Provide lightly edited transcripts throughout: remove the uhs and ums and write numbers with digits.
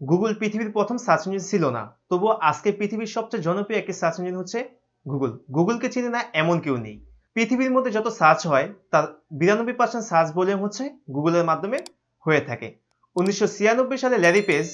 Google পৃথিবীর প্রথম search engine ছিল না, তবুও আজকে পৃথিবীর সবচেয়ে জনপ্রিয় একটি সার্চ ইঞ্জিন হচ্ছে গুগল। গুগলকে চিনে না এমন কেউ নেই। পৃথিবীর মধ্যে যত সার্চ হয় তার 92% সার্চ ভলিউম হচ্ছে গুগলের মাধ্যমে হয়ে থাকে। 1996 সালে ল্যারি পেজ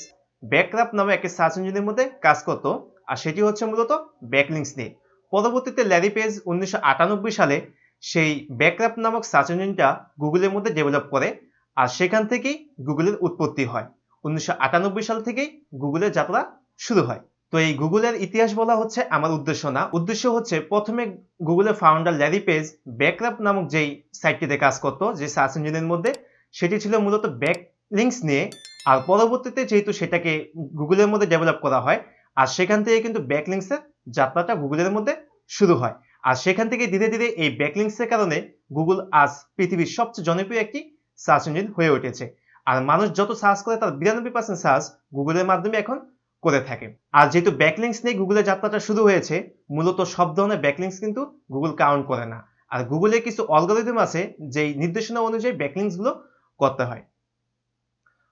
ব্যাকরাপ নামে একটি সার্চ ইঞ্জিনের মধ্যে কাজ করত, আর সেটি হচ্ছে মূলত ব্যাকলিংকস নিয়ে। পরবর্তীতে ল্যারি পেজ 1998 সালে সেই ব্যাকরাপ নামক সার্চ ইঞ্জিনটা গুগলের মধ্যে ডেভেলপ করে, আর সেখান থেকেই গুগলের উৎপত্তি হয়। 1998 সাল থেকেই গুগলের যাত্রা শুরু হয়। তো এই গুগলের ইতিহাস বলা হচ্ছে আমার উদ্দেশ্য না। উদ্দেশ্য হচ্ছে প্রথমে গুগলের ফাউন্ডার ল্যারি পেজ ব্যাকরাপ নামক যেই সাইটটিতে কাজ করতো, যে সার্চ ইঞ্জিনের মধ্যে, সেটি ছিল মূলত ব্যাকলিংকস নিয়ে। আর পরবর্তীতে যেহেতু সেটাকে গুগলের মধ্যে ডেভেলপ করা হয়, আর সেখান থেকে কিন্তু ব্যাকলিংকসের যাত্রাটা গুগলের মধ্যে শুরু হয়। আর সেখান থেকে ধীরে ধীরে এই ব্যাকলিংকসের কারণে গুগল আজ পৃথিবীর সবচেয়ে জনপ্রিয় একটি সার্চ ইঞ্জিন হয়ে উঠেছে। আর মানুষ যত সার্চ করে তার 92% সার্চ গুগলের মাধ্যমে এখন করে থাকে। আর যেহেতু ব্যাকলিংকস নিয়ে গুগলের যাত্রাটা শুরু হয়েছে, মূলত সব ধরনের ব্যাকলিংকস কিন্তু গুগল কাউন্ট করে না। আর গুগলের কিছু অ্যালগরিদম আছে যেই নির্দেশনা অনুযায়ী ব্যাকলিংকস গুলো করতে হয়।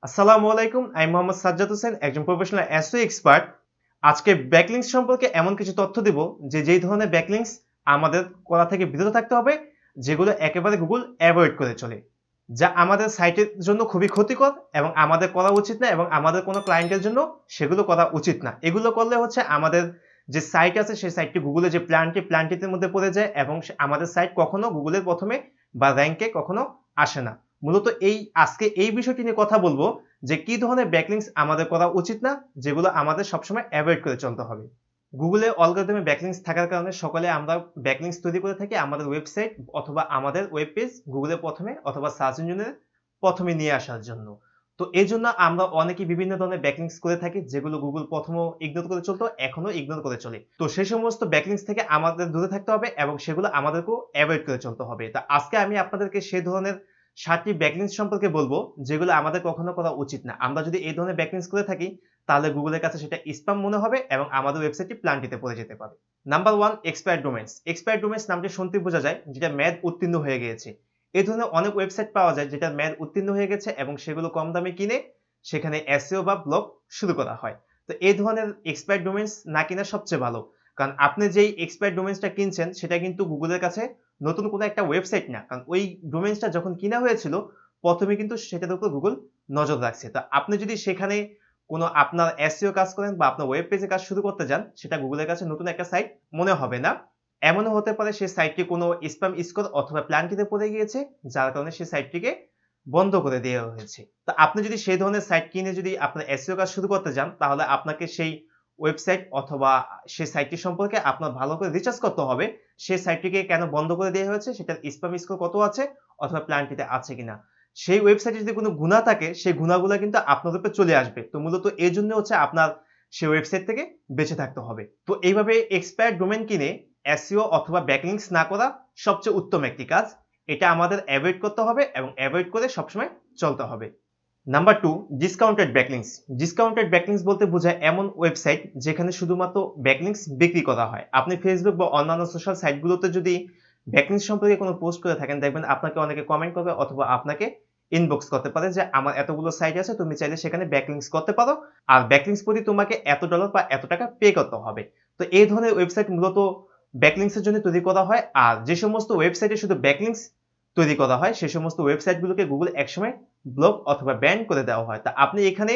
আসসালামু আলাইকুম, আমি মোহাম্মদ সাজ্জাদ হোসেন, একজন প্রফেশনাল এসইও এক্সপার্ট। আজকে ব্যাকলিংকস সম্পর্কে এমন কিছু তথ্য দিব যে যেই ধরনের ব্যাকলিংকস আমাদের করা থেকে বিরত থাকতে হবে, যেগুলো একেবারে গুগল অ্যাভয়েড করে চলে, যা আমাদের সাইটের জন্য খুবই ক্ষতিকর এবং আমাদের করা উচিত না, এবং আমাদের কোনো ক্লায়েন্টের জন্য সেগুলো করা উচিত না। এগুলো করলে হচ্ছে আমাদের যে সাইট আছে সেই সাইটটি গুগলের যে প্ল্যানটির মধ্যে পড়ে যায়, এবং আমাদের সাইট কখনো গুগলের প্রথমে বা র্যাঙ্কে কখনো আসে না। মূলত আজকে এই বিষয়টি নিয়ে কথা বলবো যে কি ধরনের ব্যাকলিংকস আমাদের করা উচিত না, যেগুলো আমাদের সবসময় অ্যাভয়েড করে চলতে হবে। গুগলে অ্যালগরিদমে ব্যাকলিংকস থাকার কারণে সকলে আমরা ব্যাকলিংকস তৈরি করে থাকি আমাদের ওয়েবসাইট অথবা আমাদের ওয়েব পেজ গুগলের প্রথমে অথবা সার্চ ইঞ্জিনের প্রথমে নিয়ে আসার জন্য। তো এই জন্য আমরা অনেকে বিভিন্ন ধরনের ব্যাকলিংকস করে থাকি, যেগুলো গুগল প্রথমেও ইগনোর করে চলতো, এখনো ইগনোর করে চলে। তো সেই সমস্ত ব্যাকলিংকস থেকে আমাদের দূরে থাকতে হবে এবং সেগুলো আমাদেরকেও অ্যাভয়েড করে চলতে হবে। তা আজকে আমি আপনাদেরকে সেই ধরনের 7টি ব্যাকলিংকস সম্পর্কে বলবো যেগুলো আমাদের কখনো করা উচিত না। আমরা যদি এই ধরনের ব্যাকলিংকস করে থাকি তাহলে গুগলের কাছে সেটা স্প্যাম মনে হবে এবং আমাদের ওয়েবসাইটটি প্ল্যান্টিতে পড়ে যেতে পারে। Number 1, expired domains. Expired domains নামটি শুনতে বোঝা যায় যেটা মেয়াদ উত্তীর্ণ হয়ে গিয়েছে। এই ধরনের অনেক ওয়েবসাইট পাওয়া যায় যেটা মেয়াদ উত্তীর্ণ হয়ে গেছে এবং সেগুলো কম দামে কিনে সেখানে এসইও বা ব্লগ শুরু করা হয়। তো এই ধরনের এক্সপায়ার্ড ডোমেইনস না কিনা সবচেয়ে ভালো, কারণ আপনি যেই এক্সপায়ার্ড ডোমেইনসটা কিনছেন সেটা কিন্তু গুগলের কাছে নতুন কোনো একটা ওয়েবসাইট না, কারণ ওই ডোমেইনসটা যখন কিনা হয়েছিল প্রথমে কিন্তু সেটার উপর গুগল নজর রাখছে। তো আপনি যদি সেখানে কোনো আপনার এসইও কাজ করেন বা আপনার ওয়েব পেজে কাজ শুরু করতে যান, সেটা গুগলের কাছে নতুন একটা সাইট মনে হবে না। এমনও হতে পারে সেই সাইটটি কোনো স্প্যাম স্কোর অথবা প্ল্যানটিতে পড়ে গিয়েছে, যার কারণে সেই সাইটটিকে বন্ধ করে দেওয়া হয়েছে। তো আপনি যদি সেই ধরনের সাইট কিনে যদি আপনার এসইও কাজ শুরু করতে যান, তাহলে আপনাকে সেই ওয়েবসাইট অথবা সেই সাইটটি সম্পর্কে আপনার ভালো করে রিসার্চ করতে হবে সেই সাইটটিকে কেন বন্ধ করে দেওয়া হয়েছে, সেটার স্প্যাম স্কোর কত আছে অথবা প্ল্যানটিতে আছে কিনা। সেই ওয়েবসাইটে যদি কোনো গুণা থাকে সেই গুণাগুলো কিন্তু আপনার উপরে চলে আসবে। তো মূলত এই জন্য হচ্ছে আপনার সেই ওয়েবসাইট থেকে বেঁচে থাকতে হবে। তো এইভাবে এক্সপায়ার্ড ডোমেইন কিনে এসইও অথবা ব্যাকলিংকস না করা সবচেয়ে উত্তম একটি কাজ। এটা আমাদের অ্যাভয়েড করতে হবে এবং অ্যাভয়েড করে সবসময় চলতে হবে। Number 2, discounted backlinks. Discounted backlinks বলতে বোঝায় এমন ওয়েবসাইট যেখানে শুধুমাত্র ব্যাকলিংকস বিক্রি করা হয়। আপনি ফেসবুক বা অন্যান্য সোশ্যাল সাইটগুলোতে যদি ব্যাকলিংকস সম্পর্কে কোনো পোস্ট করে থাকেন, দেখবেন আপনাকে অনেকে কমেন্ট করবে অথবা আপনাকে ইনবক্স করতে পারে যে আমার এতগুলো সাইট আছে, তুমি চাইলে সেখানে ব্যাকলিংকস করতে পারো, আর ব্যাকলিংকস প্রতি তোমাকে এত ডলার বা এত টাকা পে করতে হবে। তো এই ধরনের ওয়েবসাইট মূলত ব্যাকলিংকসের জন্য তৈরি করা হয়। আর যে সমস্ত ওয়েবসাইটে শুধু ব্যাকলিংকস তৈরি করা হয় সেই সমস্ত ওয়েবসাইটগুলোকে গুগল একসময় ব্লক অথবা ব্যান করে দেওয়া হয়। তা আপনি এখানে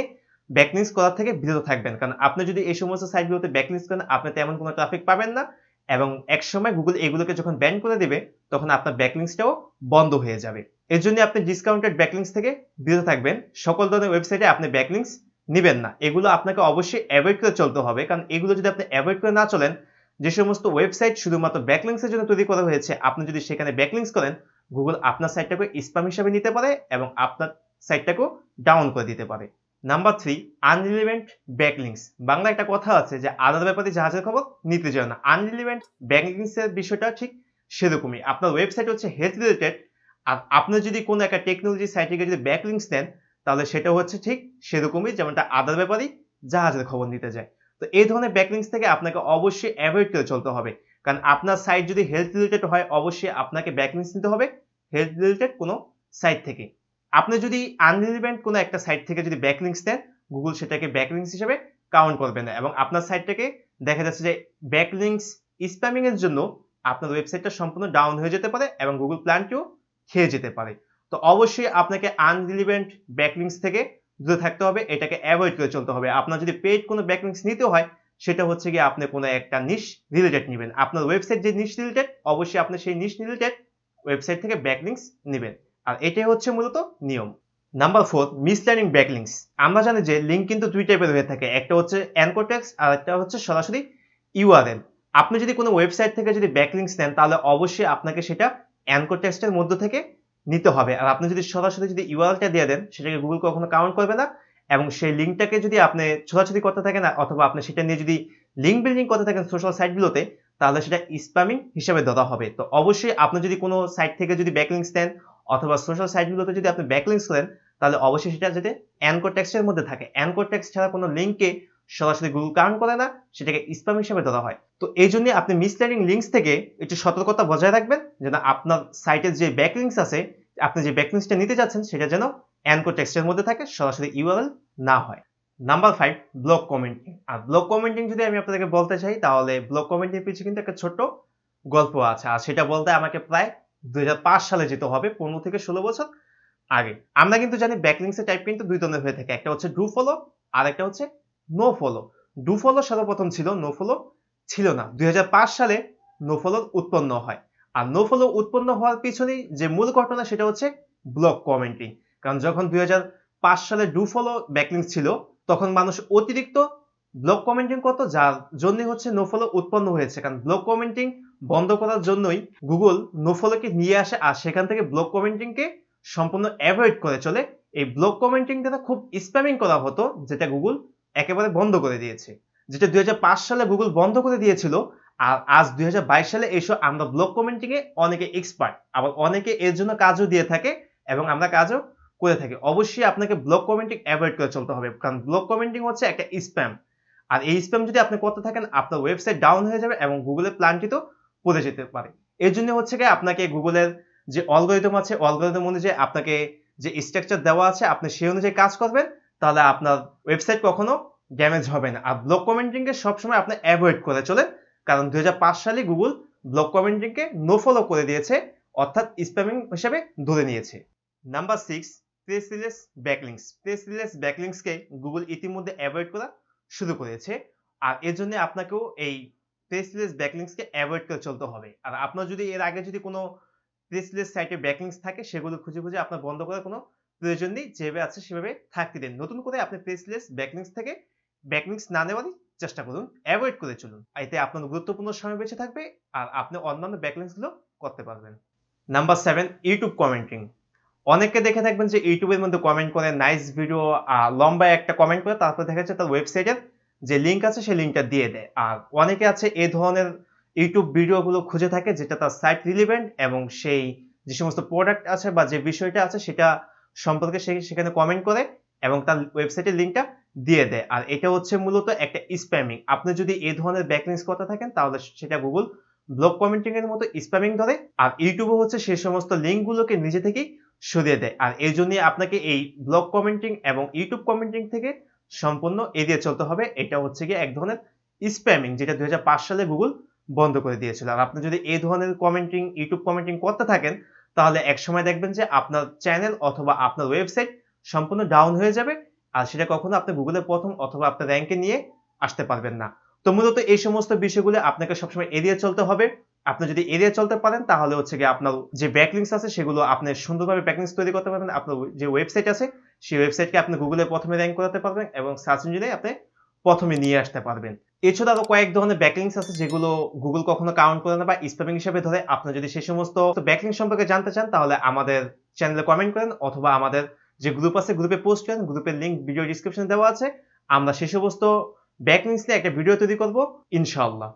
ব্যাকলিংকস করার থেকে বিরত থাকবেন, কারণ আপনি যদি এই সমস্ত সাইটগুলোতে ব্যাকলিংকস করেন আপনি তেমন কোনো ট্রাফিক পাবেন না, এবং একসময় গুগল এগুলোকে যখন ব্যান করে দেবে তখন আপনার ব্যাকলিংকসটাও বন্ধ হয়ে যাবে। এর জন্য আপনি ডিসকাউন্টেড ব্যাকলিংকস থেকে বিরত থাকবেন। সকল ধরনের ওয়েবসাইটে আপনি ব্যাকলিংকস নেবেন না, এগুলো আপনাকে অবশ্যই অ্যাভয়েড করে চলতে হবে, কারণ এগুলো যদি আপনি অ্যাভয়েড করে না চলেন, যে সমস্ত ওয়েবসাইট শুধুমাত্র ব্যাকলিংকসের জন্য তৈরি করা হয়েছে আপনি যদি সেখানে ব্যাকলিংকস করেন, গুগল আপনার সাইটটাকে স্প্যাম হিসেবে নিতে পারে এবং আপনার সাইটটাকেও ডাউন করে দিতে পারে। Number 3, আনরিলেভেন্ট backlinks. বাংলা একটা কথা আছে যে আদার ব্যাপারে জাহাজের খবর নিতে যায় না। আনরিলেভেন্ট ব্যাকলিংকস এর বিষয়টা ঠিক সেরকমই। আপনার ওয়েবসাইট হচ্ছে হেলথ রিলেটেড, আর আপনি যদি কোনো একটা টেকনোলজি সাইটে যদি ব্যাকলিংকস দেন তাহলে সেটা হচ্ছে ঠিক সেরকমই, যেমনটা আদার ব্যাপারে জাহাজের খবর নিতে যায়। তো এই ধরনের ব্যাকলিংকস থেকে আপনাকে অবশ্যই অ্যাভয়েড করে চলতে হবে, কারণ আপনার সাইট যদি হেলথ রিলেটেড হয় অবশ্যই আপনাকে ব্যাকলিংকস নিতে হবে হেলথ রিলেটেড কোনো সাইট থেকে। আপনি যদি আনরিলেভেন্ট কোনো একটা সাইট থেকে যদি ব্যাকলিংকস দেন, গুগল সেটাকে ব্যাকলিংকস হিসেবে কাউন্ট করবে না এবং আপনার সাইটটাকে দেখা যাচ্ছে যে ব্যাকলিংকস স্প্যামিং এর জন্য আপনার ওয়েবসাইটটা সম্পূর্ণ ডাউন হয়ে যেতে পারে এবং গুগল প্ল্যানটিও খেয়ে যেতে পারে। তো অবশ্যই আপনাকে আনরিলেভেন্ট ব্যাকলিংকস থেকে দূরে থাকতে হবে, এটাকে অ্যাভয়েড করে চলতে হবে। আপনার যদি পেইড কোনো ব্যাকলিংকস নিতে হয় সেটা হচ্ছে গিয়ে আপনি কোনো একটা নিশ রিলেটেড নেবেন। আপনার ওয়েবসাইট যে নিশ রিলেটেড অবশ্যই আপনি সেই নিশ রিলেটেড ওয়েবসাইট থেকে ব্যাকলিংকস নেবেন, আর এটাই হচ্ছে মূলত নিয়ম। Number 4, মিসলার্নিং backlinks. আমরা জানি যে লিঙ্ক কিন্তু দুই টাইপের হয়ে থাকে, একটা হচ্ছে অ্যানকর টেক্সট আর একটা হচ্ছে সরাসরি ইউআরএল। আপনি যদি কোনো ওয়েবসাইট থেকে যদি ব্যাকলিংকস নেন তাহলে অবশ্যই আপনাকে সেটা অ্যানকর টেক্সটের মধ্য থেকে নিতে হবে, আর আপনি যদি সরাসরি যদি ইউআরএলটা দিয়ে দেন সেটাকে গুগল কখনো কাউন্ট করবে না এবং সেই লিঙ্কটাকে যদি আপনি ছোটাছুটি করতে থাকেন অথবা আপনি সেটা নিয়ে যদি লিঙ্ক বিল্ডিং করতে থাকেন সোশ্যাল সাইটগুলোতে তাহলে সেটা স্প্যামিং হিসেবে ধরা হবে। তো অবশ্যই আপনি যদি কোনো সাইট থেকে যদি ব্যাকলিংকস দেন অথবা সোশ্যাল সাইটগুলোতে যদি আপনি ব্যাকলিংকস করেন তাহলে অবশ্যই সেটা যাতে অ্যানকর টেক্সটের মধ্যে থাকে। অ্যানকর টেক্সট ছাড়া কোনো লিঙ্ককে সরাসরি গুগল কাউন্ট করে না, সেটাকে স্প্যাম হিসেবে ধরা হয়। তো এই জন্য আপনি মিসলার্নিং লিঙ্কস থেকে একটু সতর্কতা বজায় রাখবেন যেন আপনার সাইটের যে ব্যাকলিংকস আছে আপনি যে ব্যাকলিংকসটা নিতে যাচ্ছেন সেটা যেন অ্যানকর টেক্সটের মধ্যে থাকে, সরাসরি ইউআরএল না হয়। Number 5, blog commenting. আর ব্লগ কমেন্টিং যদি আমি আপনাদেরকে বলতে চাই তাহলে ব্লগ কমেন্টের পিছনে কিন্তু একটা ছোট্ট গল্প আছে, আর সেটা বলতে আমাকে প্রায় 2005 সালে যেতে হবে, 15 থেকে 16 বছর আগে। আমরা কিন্তু জানি ব্যাকলিংকসের টাইপ কিন্তু দুই ধরনের হয়ে থাকে, একটা হচ্ছে ডু ফলো আর একটা হচ্ছে নো ফলো। ডু ফলো সর্বপ্রথম ছিল, নো ফলো ছিল না। 2005 সালে নো ফলো উৎপন্ন হয়, আর নো ফলো উৎপন্ন হওয়ার পিছনে যে মূল ঘটনা সেটা হচ্ছে ব্লগ কমেন্টিং। কারণ যখন 2005 সালে ডু ফলো ব্যাকলিংকস ছিল তখন মানুষ অতিরিক্ত ব্লগ কমেন্টিং করতো, যার জন্য হচ্ছে নো ফলো উৎপন্ন হয়েছে। কারণ ব্লগ কমেন্টিং বন্ধ করার জন্যই গুগল নো ফলোকে নিয়ে আসে, আর সেখান থেকে ব্লগ কমেন্টিংকে সম্পূর্ণ অ্যাভয়েড করে চলে। এই ব্লগ কমেন্টিং দ্বারা খুব স্প্যামিং করা হতো, যেটা গুগল একেবারে বন্ধ করে দিয়েছে, যেটা 2005 সালে গুগল বন্ধ করে দিয়েছিল। আর আজ 2022 সালে এসে আমরা ব্লগ কমেন্টিং এ অনেকে এক্সপার্ট, আবার অনেকে এর জন্য কাজও দিয়ে থাকে এবং আমরা কাজও করে থাকি। অবশ্যই আপনাকে ব্লগ কমেন্টিং অ্যাভয়েড করে চলতে হবে, কারণ ব্লগ কমেন্টিং হচ্ছে একটা স্প্যাম, আর এই স্প্যাম যদি আপনি করতে থাকেন আপনার ওয়েবসাইট ডাউন হয়ে যাবে এবং গুগলের প্ল্যানটি তো পড়ে যেতে পারে। এর জন্য হচ্ছে কি আপনাকে গুগলের যে অ্যালগরিদম আছে অ্যালগরিদম অনুযায়ী আপনাকে যে স্ট্রাকচার দেওয়া আছে আপনি সেই অনুযায়ী কাজ করবেন, তাহলে আপনার ওয়েবসাইট কখনো ড্যামেজ হবে না। আর ব্লগ কমেন্টিং কে সবসময় আপনি অ্যাভয়েড করে চলেন, কারণ 2005 সালে গুগল ব্লগ কমেন্টিং কে নো ফলো করে দিয়েছে, অর্থাৎ স্প্যামিং হিসেবে ধরে নিয়েছে। Number 6, press release backlinks. Press release backlinks কে গুগল ইতিমধ্যে অ্যাভয়েড করা শুরু করেছে, আর এর জন্য আপনাকেও এই প্রেস রিলিজ ব্যাকলিংকস কে অ্যাভয়েড করে চলতে হবে। আর আপনার যদি এর আগে যদি কোনো প্রেস রিলিজ সাইটে ব্যাকলিংকস থাকে সেগুলো খুঁজে খুঁজে আপনার বন্ধ করার কোনো প্রয়োজন নেই, যেভাবে আছে সেভাবে থাকতে দিন। নতুন করে আপনি প্রেস রিলিজ ব্যাকলিংকস থেকে ব্যাকলিংকস না নেওয়ারই চেষ্টা করুন, অ্যাভয়েড করে চলুন। এতে আপনার গুরুত্বপূর্ণ সময় বেঁচে থাকবে আর আপনি অন্যান্য ব্যাকলিংকস গুলো করতে পারবেন। Number 7, YouTube commenting. অনেককে দেখে থাকবেন যে ইউটিউবের মধ্যে কমেন্ট করে নাইস ভিডিও, লম্বা একটা কমেন্ট করে তারপর দেখা যাচ্ছে তার ওয়েবসাইটের যে লিঙ্ক আছে সেই লিঙ্কটা দিয়ে দেয়। আর অনেকে আছে এই ধরনের ইউটিউব ভিডিওগুলো খুঁজে থাকে যেটা তার সাইট রিলেভেন্ট এবং সেই যে সমস্ত প্রোডাক্ট আছে বা যে বিষয়টা আছে সেটা সম্পর্কে সেখানে কমেন্ট করে এবং তার ওয়েবসাইটের লিঙ্কটা দিয়ে দেয়। আর এটা হচ্ছে মূলত একটা স্প্যামিং। আপনি যদি এই ধরনের ব্যাকলিংকস করতে থাকেন তাহলে সেটা গুগল ব্লগ কমেন্টিং এর মতো স্প্যামিং ধরে, আর ইউটিউবে হচ্ছে সেই সমস্ত লিঙ্কগুলোকে নিজে থেকেই সরিয়ে দেয়। আর এই জন্য আপনাকে এই ব্লগ কমেন্টিং এবং ইউটিউব কমেন্টিং থেকে সম্পূর্ণ এড়িয়ে চলতে হবে। এটা হচ্ছে গিয়ে এক ধরনের স্প্যামিং, যেটা 2005 সালে গুগল বন্ধ করে দিয়েছিল। আর আপনি যদি এই ধরনের কমেন্টিং ইউটিউব কমেন্টিং করতে থাকেন তাহলে একসময় দেখবেন যে আপনার চ্যানেল অথবা আপনার ওয়েবসাইট সম্পূর্ণ ডাউন হয়ে যাবে, আর সেটা কখনো আপনি গুগলের প্রথম অথবা আপনার র্যাঙ্কে নিয়ে আসতে পারবেন না। তো মূলত এই সমস্ত বিষয়গুলো আপনাকে সবসময় এড়িয়ে চলতে হবে। আপনি যদি এড়িয়ে চলতে পারেন তাহলে হচ্ছে গিয়ে আপনার যে ব্যাকলিংকস আছে সেগুলো আপনি সুন্দরভাবে ব্যাকলিংকস তৈরি করতে পারবেন। আপনার যে ওয়েবসাইট আছে সেই ওয়েবসাইটকে আপনি গুগলে প্রথমে র্যাঙ্ক করাতে পারবেন এবং সার্চ ইঞ্জিনে আপনি প্রথমে নিয়ে আসতে পারবেন। এছাড়া আরো কয়েক ধরনের ব্যাকলিংকস আছে যেগুলো গুগল কখনো কাউন্ট করে না বা স্প্যামিং হিসেবে ধরে। আপনি যদি সেই সমস্ত ব্যাকলিংক সম্পর্কে জানতে চান তাহলে আমাদের চ্যানেলে কমেন্ট করেন অথবা আমাদের যে গ্রুপ আছে গ্রুপে পোস্ট করেন, গ্রুপের লিংক ভিডিও ডেসক্রিপশনে দেওয়া আছে। আমরা সেই সমস্ত ব্যাকলিংকস নিয়ে একটা ভিডিও তৈরি করব ইনশাআল্লাহ।